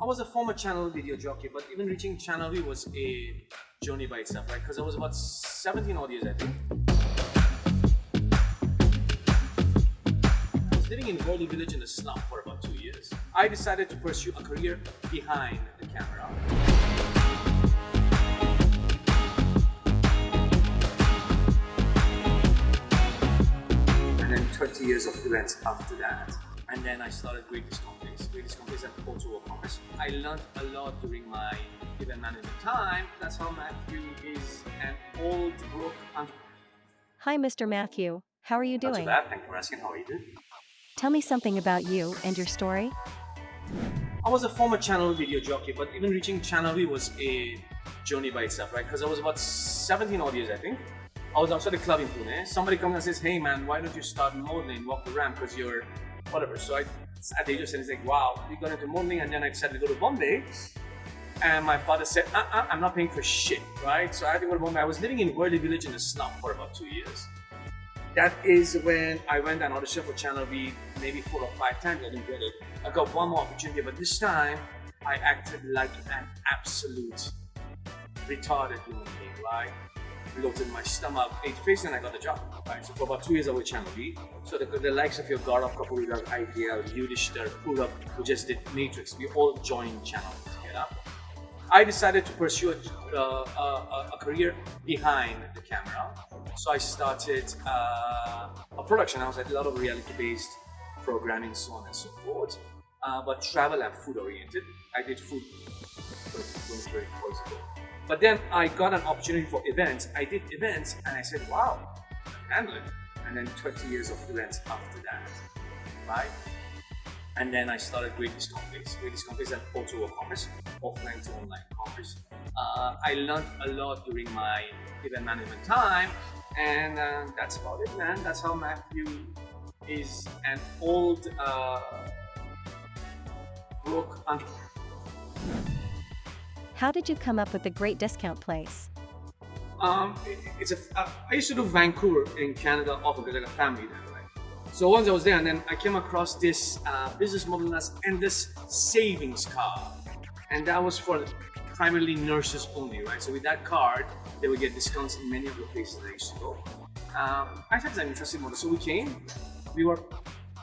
was a former channel video jockey, but even reaching channel V was a journey by itself, right? Because I was about 17 odd years, I think. I was living in Worldly Village in a slum for about 2 years. I decided to pursue a career behind the camera. And then 20 years of events after that. And then I started Greatest Companies and Auto Commerce. I learned a lot during my event management time. That's how Mathew is an old broke entrepreneur. Hi, Mr. Mathew. How are you doing? Not too bad, thank you for asking. How are you doing? Tell me something about you and your story. I was a former channel video jockey, but even reaching channel V was a journey by itself, right? Because I was about 17 odd years, I think. I was outside a club in Pune. Somebody comes and says, hey man, why don't you start modeling, walk the ramp, because you're whatever. So at the age of 17, like, wow, we got into modeling, and then I decided to go to Bombay. And my father said, I'm not paying for shit, right? So I had to go to Bombay. I was living in Worldly Village in a slum for about 2 years. That is when I went and auditioned for Channel V maybe 4 or 5 times. I didn't get it. I got one more opportunity, but this time I acted like an absolute retarded human being, right? Bloated my stomach, ate face, and I got the job. Right? So for about 2 years I was Channel V. So the likes of your Gaurav Kapoor, who does IPL, Yudhishthir, Purab, who just did Matrix, we all joined Channel V together. I decided to pursue a career behind the camera. So I started a production house. I did a lot of reality-based programming, so on and so forth, but travel and food oriented. I did food 20 years ago. But then I got an opportunity for events. I did events and I said, wow, I can handle it. And then 20 years of events after that, right? And then I started Greatest Companies and Auto Commerce, offline to online commerce. I learned a lot during my event management time, and that's about it, man. That's how Mathew is an old broke entrepreneur. How did you come up with the Great Discount Place? I used to do Vancouver in Canada often because I got family there, right? So once I was there, and then I came across this business model as endless savings card, and that was for primarily nurses only, right? So with that card, they would get discounts in many of the places I used to go. I thought it was an interesting model, so we were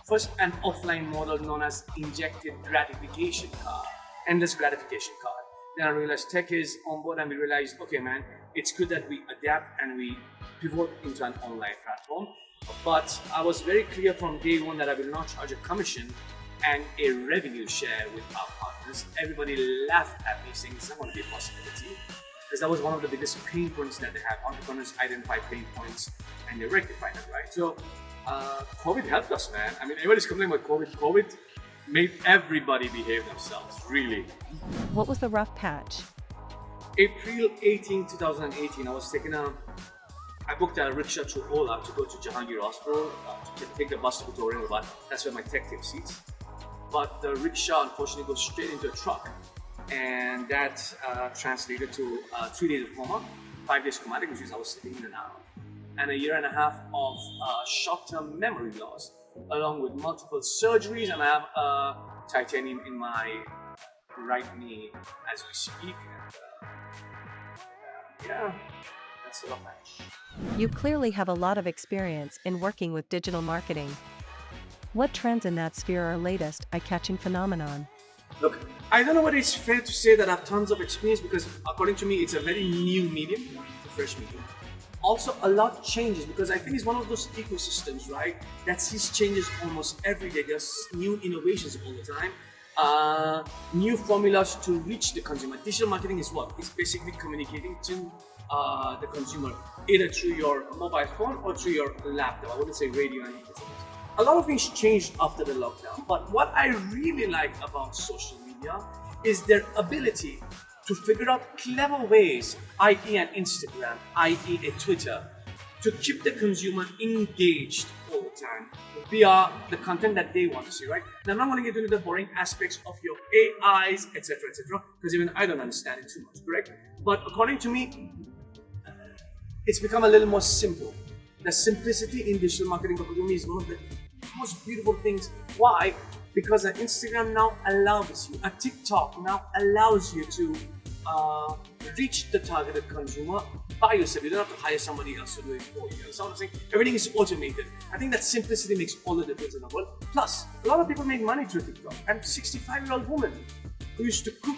first an offline model known as injected gratification card, endless gratification card. Then I realized tech is on board, and we realized, okay man, it's good that we adapt and we pivot into an online platform. But I was very clear from day one that I will not charge a commission and a revenue share with our partners. Everybody laughed at me saying it's not going to be a possibility, because that was one of the biggest pain points that they have. Entrepreneurs identify pain points and they rectify them, right? So COVID helped us, man. I mean, everybody's complaining about COVID. COVID made everybody behave themselves, really. What was the rough patch? April 18, 2018, I booked a rickshaw through Ola to go to Jahangir Hospital to take the bus to Aurangabad. That's where my tech team seats. But the rickshaw unfortunately goes straight into a truck, and that translated to 3 days of coma, 5 days comatic, which is I was sleeping in and out, and a year and a half of short-term memory loss, along with multiple surgeries, and I have titanium in my right knee as we speak. And, yeah, that's a lot match. You clearly have a lot of experience in working with digital marketing. What trends in that sphere are latest eye-catching phenomenon? Look, I don't know whether it's fair to say that I have tons of experience, because according to me, it's a very new medium, it's a fresh medium. Also, a lot changes, because I think it's one of those ecosystems, right, that sees changes almost every day. There's new innovations all the time, new formulas to reach the consumer. Digital marketing is what? It's basically communicating to the consumer, either through your mobile phone or through your laptop. I wouldn't say radio and anything. A lot of things changed after the lockdown, but what I really like about social media is their ability to figure out clever ways, i.e. an Instagram, i.e. a Twitter, to keep the consumer engaged all the time via the content that they want to see, right? Now, I'm not going to get into the boring aspects of your AIs, etc., because even I don't understand it too much, correct? But according to me, it's become a little more simple. The simplicity in digital marketing, according to me, is one of the most beautiful things. Why? because Instagram now allows you, TikTok now allows you to reach the targeted consumer by yourself. You don't have to hire somebody else to do it for you. So I'm saying everything is automated. I think that simplicity makes all the difference in the world. Plus, a lot of people make money through TikTok. I'm a 65-year-old woman who used to cook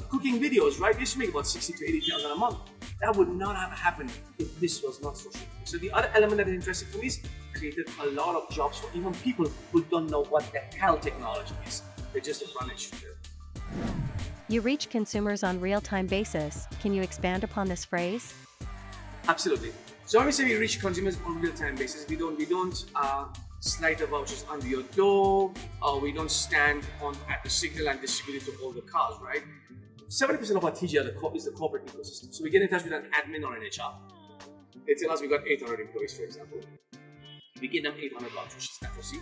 cooking videos, right? Used to make about 60 to 80,000 a month. That would not have happened if this was not social media. So the other element that is interesting for me is created a lot of jobs for even people who don't know what the hell technology is. They're just a front end shooter. You reach consumers on real-time basis. Can you expand upon this phrase? Absolutely. So when we say we reach consumers on real-time basis, we don't slide the vouchers under your door, or we don't stand at the signal and distribute it to all the cars, right? 70% of our TGR is the corporate ecosystem. So we get in touch with an admin or an HR. They tell us we got 800 employees, for example. We give them 800 vouchers, which is FOC,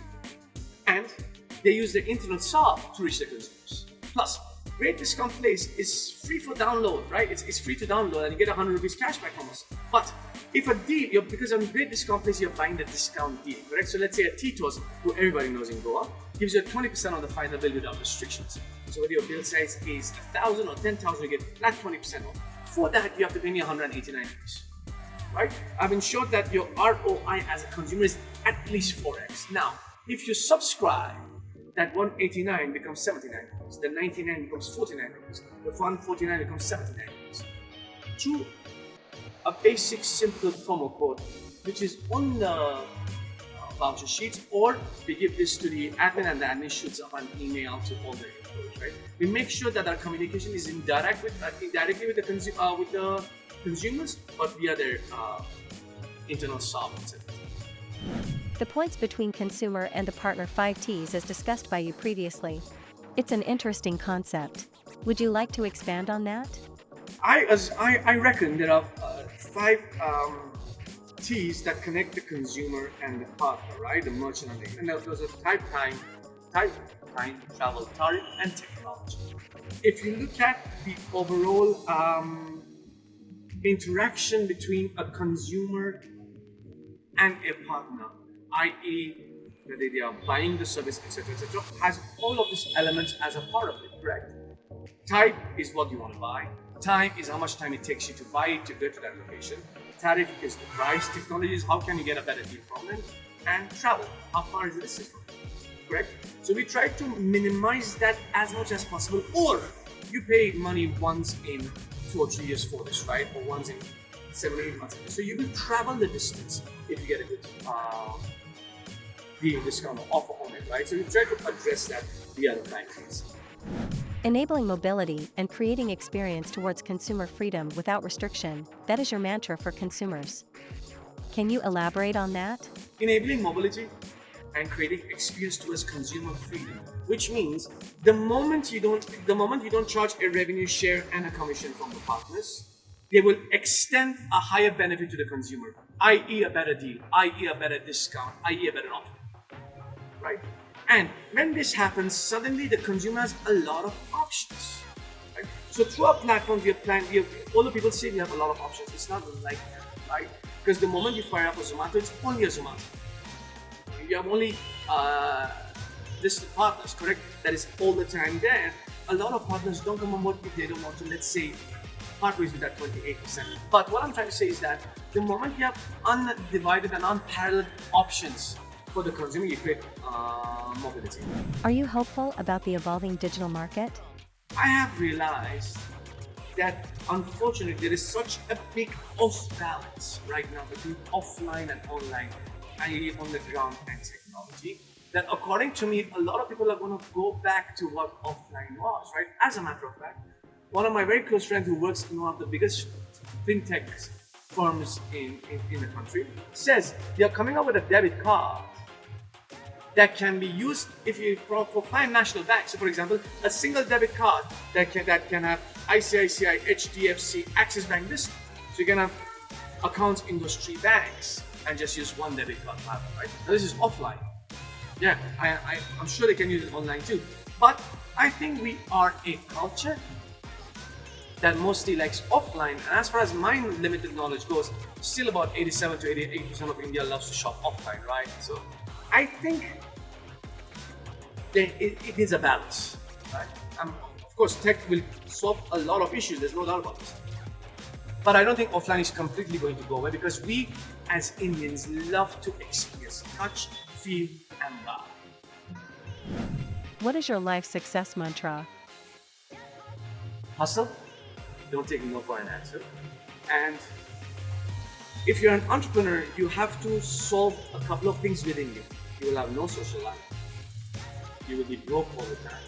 and they use the internal SAP to reach the consumers. Plus, Great Discount Place is free for download, right? It's free to download and you get 100 rupees cashback from us. But if a deal, because on Great Discount Place, you're buying the discount deal, correct? So let's say a Tito's, who everybody knows in Goa, gives you a 20% on the final bill without restrictions. So whether your bill size is 1,000 or 10,000, you get flat 20% off. For that, you have to pay me 189 rupees, right? I've ensured that your ROI as a consumer is at least 4x. Now, if you subscribe, that 189 becomes 79 rupees, the 99 becomes 49 rupees, the 149 becomes 79 rupees. Through a basic simple promo code, which is on the voucher sheets, or we give this to the admin and the admin shoots up an email to all the employees, right? We make sure that our communication is indirectly with the consumers, but via their internal SAP, etc. The points between consumer and the partner 5 Ts as discussed by you previously. It's an interesting concept. Would you like to expand on that? I reckon there are 5 T's that connect the consumer and the partner, right? The merchant and those are type, time, travel, tariff, and technology. If you look at the overall interaction between a consumer and a partner, i.e., whether they are buying the service, etc., has all of these elements as a part of it, correct? Type is what you want to buy. Time is how much time it takes you to buy it to get to that location. Tariff is the price. Technology is how can you get a better deal from them. And travel, how far is the distance from it, correct? So we try to minimize that as much as possible. Or you pay money once in 2 or 3 years for this, right? Or once in 7 or 8 months. So you will travel the distance if you get a good deal, discount, or offer on it, right? So we try to address that via the factories. Enabling mobility and creating experience towards consumer freedom without restriction, that is your mantra for consumers. Can you elaborate on that? Enabling mobility and creating experience towards consumer freedom, which means the moment you don't charge a revenue share and a commission from the partners, they will extend a higher benefit to the consumer, i.e. a better deal, i.e. a better discount, i.e. a better offer, right? And when this happens, suddenly the consumer has a lot of options, right? So through our platforms, all the people say we have a lot of options. It's not like that, right? Because the moment you fire up a Zomato, it's only a Zomato. You have only listed partners, correct? That is all the time there. A lot of partners don't come on board if they don't want to, let's say, part ways with that 28%. But what I'm trying to say is that the moment you have undivided and unparalleled options for the consumer, you create mobility. Are you hopeful about the evolving digital market? I have realized that unfortunately there is such a big off balance right now between offline and online, i.e. on the ground and technology, that according to me, a lot of people are going to go back to what offline was, right? As a matter of fact, one of my very close friends who works in one of the biggest fintech firms in the country says they are coming up with a debit card that can be used for 5 national banks. So for example, a single debit card that can have ICICI, HDFC, Axis Bank, this. So you can have accounts in those 3 banks and just use one debit card, right? Now this is offline. Yeah, I'm sure they can use it online too. But I think we are a culture that mostly likes offline. And as far as my limited knowledge goes, still about 87 to 88% of India loves to shop offline, right? So I think then it needs a balance, right? Of course, tech will solve a lot of issues. There's no doubt about it. But I don't think offline is completely going to go away because we, as Indians, love to experience touch, feel, and buy. What is your life success mantra? Hustle. Don't take no for an answer. And if you're an entrepreneur, you have to solve a couple of things within you. You will have no social life. You will be broke all the time.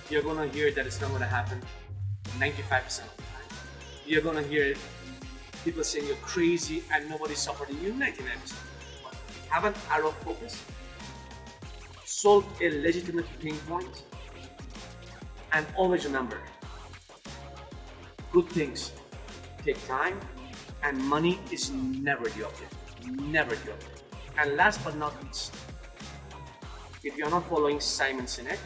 You're gonna hear that it's not gonna happen 95% of the time. You're gonna hear people saying you're crazy and nobody's supporting you 99%. But have an arrow focus, solve a legitimate pain point, and always remember, good things take time, and money is never the object. Never the object. And last but not least, if you're not following Simon Sinek,